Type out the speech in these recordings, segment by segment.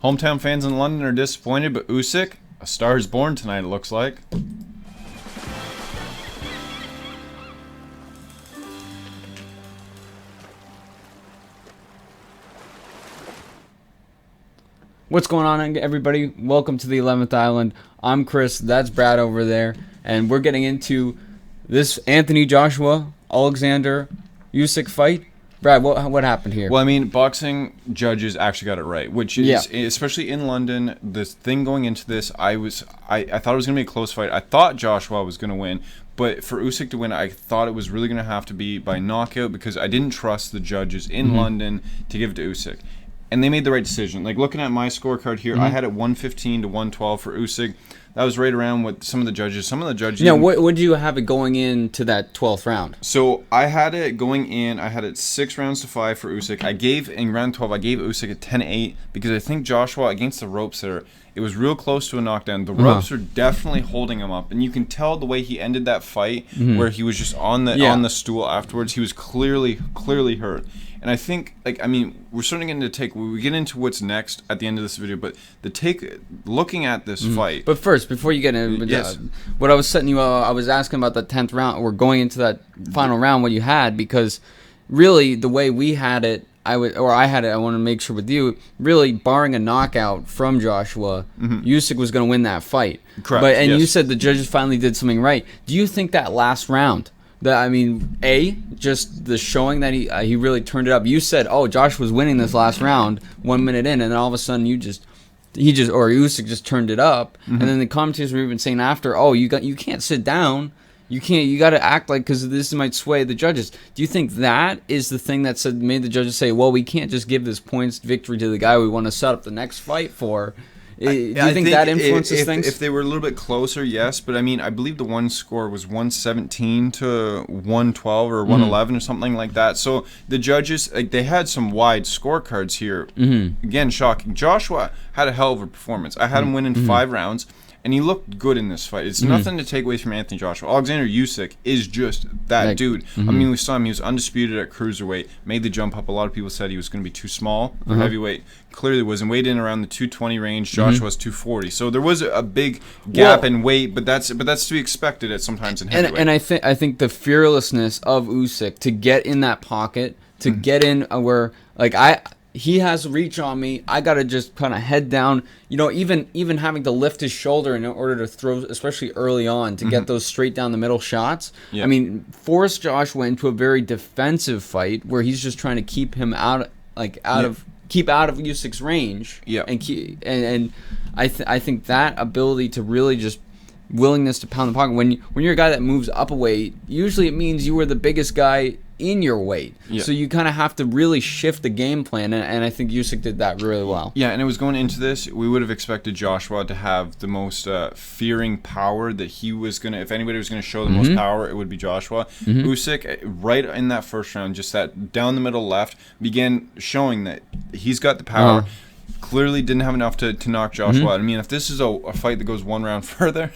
Hometown fans in London are disappointed, but Usyk, a star is born tonight, it looks like. What's going on, everybody? Welcome to the 11th Island. I'm Chris, that's Brad over there, and we're getting into this Anthony Joshua, Alexander Usyk fight. Brad, what happened here? Well, I mean, boxing judges actually got it right, which is, especially in London, this thing going into this, I thought it was going to be a close fight. I thought Joshua was going to win, but for Usyk to win, I thought it was really going to have to be by knockout because I didn't trust the judges in London to give it to Usyk. And they made the right decision. Like, looking at my scorecard here, I had it 115 to 112 for Usyk. That was right around what some of the judges. Now, what did you have it going into that 12th round? So I had it going in. I had it 6 rounds to 5 for Usyk. In round 12, I gave Usyk a 10-8 because I think Joshua against the ropes there, it was real close to a knockdown. The ropes are definitely holding him up, and you can tell the way he ended that fight, where he was just on the stool afterwards. He was clearly hurt. And I think, we're starting to take. We get into what's next at the end of this video, but looking at this fight. But first, before you get into what I was setting you up, I was asking about the 10th round. We're going into that final round, what you had, because really the way we had it, I had it. I want to make sure with you, really barring a knockout from Joshua, Usyk was going to win that fight. Correct. You said the judges finally did something right. Do you think that last round? Just the showing that he really turned it up. You said, "Oh, Josh was winning this last round 1 minute in," and then all of a sudden Usyk just turned it up. And then the commentators were even saying after, "Oh, you can't sit down. You got to act like because this might sway the judges." Do you think that is the thing that made the judges say, "Well, we can't just give this points victory to the guy we want to set up the next fight for"? Do you think that influences things? If they were a little bit closer, yes. But I believe the one score was 117 to 112 or 111 or something like that. So the judges, they had some wide scorecards here. Again, shocking. Joshua had a hell of a performance. I had him winning 5 rounds. And he looked good in this fight. It's nothing to take away from Anthony Joshua. Alexander Usyk is just that dude. We saw him. He was undisputed at cruiserweight. Made the jump up. A lot of people said he was going to be too small for heavyweight. Clearly wasn't. Weighed in around the 220 range. Joshua's 240. So there was a big gap in weight, but that's to be expected at sometimes in heavyweight. And I think the fearlessness of Usyk to get in that pocket, to get in where he has reach on me. I gotta just kind of head down. Even having to lift his shoulder in order to throw, especially early on, to get those straight down the middle shots. Yeah. Force Joshua into a very defensive fight where he's just trying to keep him out of Usyk's range. Yeah. And I think that ability to really just willingness to pound the pocket when you're a guy that moves up a weight, usually it means you were the biggest guy in your weight. Yeah. So you kind of have to really shift the game plan, and I think Usyk did that really well. Yeah, and it was going into this, we would have expected Joshua to have the most fearing power that he was going to, if anybody was going to show the most power, it would be Joshua. Usyk, right in that first round, just that down the middle left, began showing that he's got the power. Clearly didn't have enough to knock Joshua out. If this is a fight that goes one round further,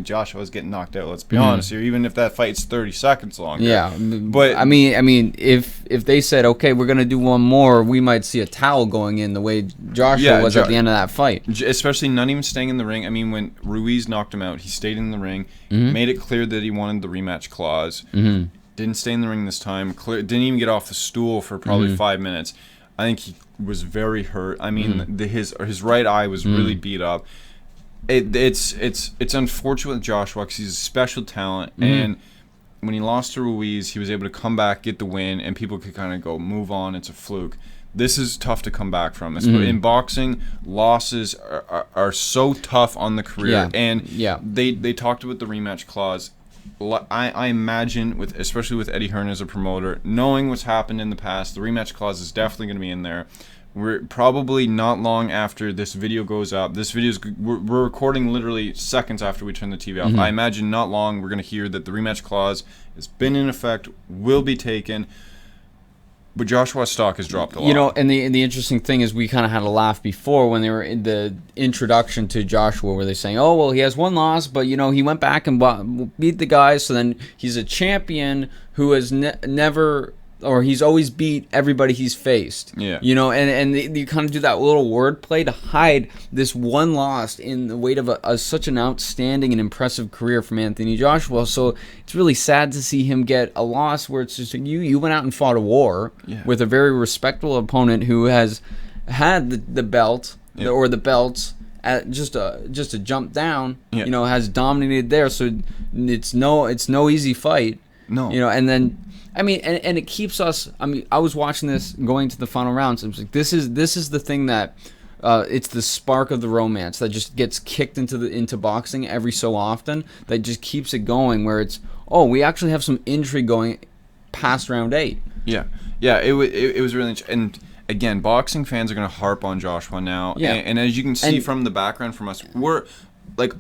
Joshua's getting knocked out. Let's be honest here. Even if that fight's 30 seconds longer. Yeah, but if they said, okay, we're gonna do one more, we might see a towel going in the way Joshua was at the end of that fight. Especially not even staying in the ring. When Ruiz knocked him out, he stayed in the ring, made it clear that he wanted the rematch clause. Didn't stay in the ring this time. Didn't even get off the stool for probably 5 minutes. I think he was very hurt. His right eye was really beat up. It's unfortunate with Joshua because he's a special talent, and when he lost to Ruiz, he was able to come back, get the win, and people could kind of go, move on, it's a fluke. This is tough to come back from. In boxing, losses are so tough on the career, they talked about the rematch clause. I imagine, especially with Eddie Hearn as a promoter, knowing what's happened in the past, the rematch clause is definitely going to be in there. We're probably not long after this video goes up. We're recording literally seconds after we turn the TV off. I imagine not long we're going to hear that the rematch clause has been in effect, will be taken. But Joshua's stock has dropped a lot. And the interesting thing is we kind of had a laugh before when they were in the introduction to Joshua where they're saying, oh, well, he has one loss, but, he went back and beat the guys, so then he's a champion who has never or he's always beat everybody he's faced. Yeah. You know, and you kind of do that little wordplay to hide this one loss in the weight of such an outstanding and impressive career from Anthony Joshua. So it's really sad to see him get a loss where it's just you went out and fought a war with a very respectable opponent who has had the belt or the belts at just a jump down. You know, has dominated there. So it's no easy fight. No. You know, and then. I mean, and it keeps us. I mean, I was watching this going to the final rounds. I was like, this is the thing that it's the spark of the romance that just gets kicked into boxing every so often. That just keeps it going. Where it's we actually have some intrigue going past round 8. Yeah. It was really and again, boxing fans are going to harp on Joshua now. Yeah. And as you can see from the background from us, we're big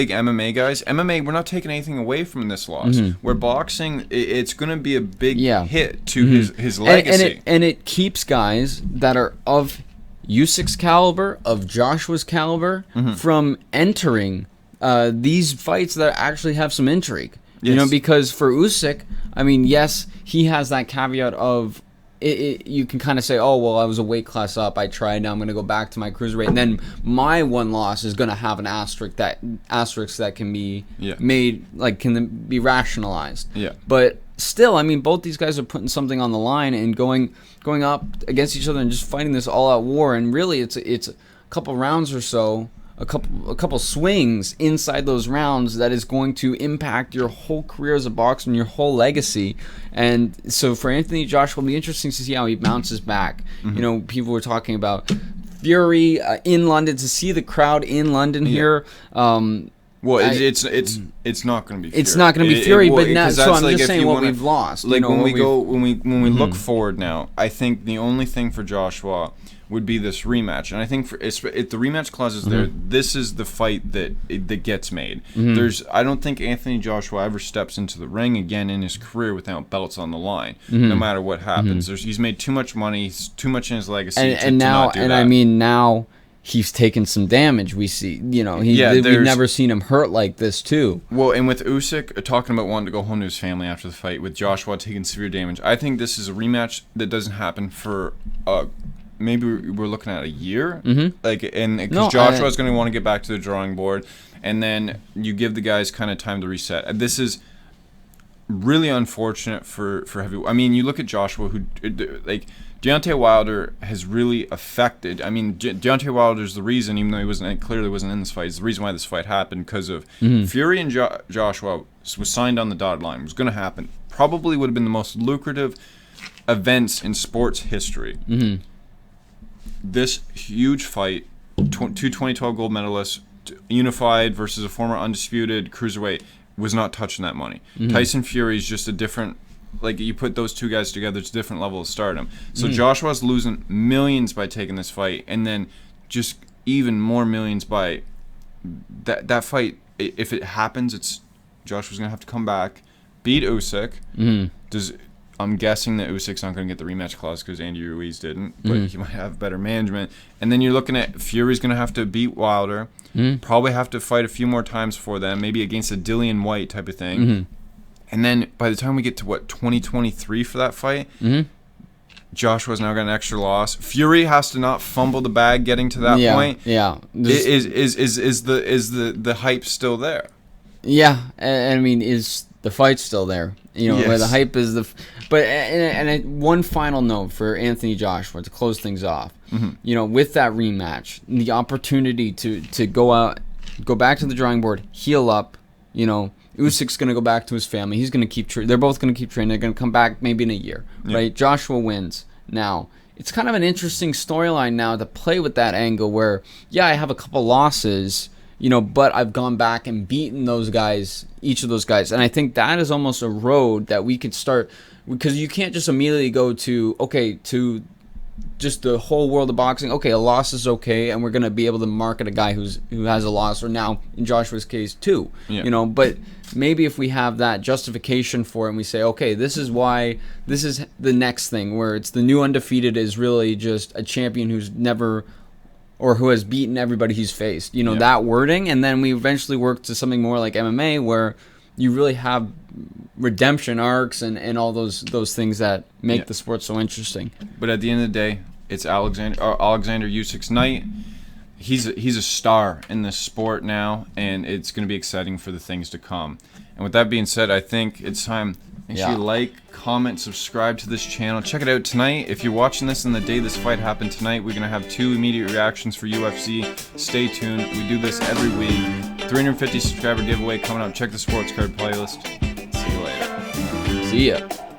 MMA guys. MMA, we're not taking anything away from this loss. Where boxing, it's going to be a big hit to his legacy. And it keeps guys that are of Usyk's caliber, of Joshua's caliber, from entering these fights that actually have some intrigue. Yes. You know, because for Usyk, I mean, yes, he has that caveat of you can kind of say, oh, well, I was a weight class up. I tried. Now I'm going to go back to my cruiserweight. And then my one loss is going to have an asterisk that can be made, like, can be rationalized. Yeah. But still, I mean, both these guys are putting something on the line and going up against each other and just fighting this all-out war. And really, it's a couple rounds or so, a couple swings inside those rounds that is going to impact your whole career as a boxer and your whole legacy. And so for Anthony Joshua, it'll be interesting to see how he bounces back. You know, people were talking about Fury in London, to see the crowd in London here. Well, it's not going to be Fury. It's not going to be Fury, but now, so I'm like just saying what we've lost. Like, you know, when we look forward now, I think the only thing for Joshua would be this rematch, and I think if the rematch clause is there, this is the fight that gets made. I don't think Anthony Joshua ever steps into the ring again in his career without belts on the line, no matter what happens. He's made too much money, he's too much in his legacy, to not do that. I mean, now he's taken some damage. We see, you know, we've never seen him hurt like this too. Well, and with Usyk talking about wanting to go home to his family after the fight, with Joshua taking severe damage, I think this is a rematch that doesn't happen for maybe we're looking at a year, because Joshua's going to want to get back to the drawing board, and then you give the guys kind of time to reset. This is really unfortunate for heavy. I mean, you look at Joshua, who like Deontay Wilder has really affected. I mean, Deontay Wilder's the reason, even though he clearly wasn't in this fight, is the reason why this fight happened, because of Fury and Joshua was signed on the dotted line. It was going to happen. Probably would have been the most lucrative events in sports history. This huge fight, two 2012 gold medalists, unified versus a former undisputed cruiserweight, was not touching that money. Tyson Fury is just a different, like, you put those two guys together, it's a different level of stardom. So Joshua's losing millions by taking this fight, and then just even more millions by that fight. If it happens, Joshua's going to have to come back, beat Usyk. I'm guessing that Usyk's not going to get the rematch clause because Andy Ruiz didn't, but he might have better management. And then you're looking at Fury's going to have to beat Wilder, probably have to fight a few more times for them, maybe against a Dillian White type of thing. And then by the time we get to 2023 for that fight, Joshua's now got an extra loss. Fury has to not fumble the bag getting to that point. Yeah, is the hype still there? Yeah, and I mean, is the fight still there? You know, where the hype is one final note for Anthony Joshua to close things off. You know, with that rematch, the opportunity to go back to the drawing board, heal up. You know, Usyk's going to go back to his family. He's going to they're both going to keep training. They're going to come back maybe in a year, right? Joshua wins. Now, it's kind of an interesting storyline now to play with that angle where, I have a couple losses, you know, but I've gone back and beaten those guys, each of those guys. And I think that is almost a road that we could start, because you can't just immediately go to just the whole world of boxing. Okay, a loss is okay, and we're going to be able to market a guy who has a loss, or now, in Joshua's case, 2. You know, but maybe if we have that justification for it and we say, okay, this is why, this is the next thing, where it's the new undefeated is really just a champion who's never, or who has beaten everybody he's faced, you know, that wording, and then we eventually work to something more like MMA, where you really have redemption arcs and all those things that make the sport so interesting. But at the end of the day, it's Alexander Usyk's night. He's a star in this sport now, and it's going to be exciting for the things to come. And with that being said, I think it's time. Make sure you like, comment, subscribe to this channel. Check it out tonight. If you're watching this on the day this fight happened tonight, we're going to have 2 immediate reactions for UFC. Stay tuned. We do this every week. 350 subscriber giveaway coming up. Check the sports card playlist. See you later. See ya.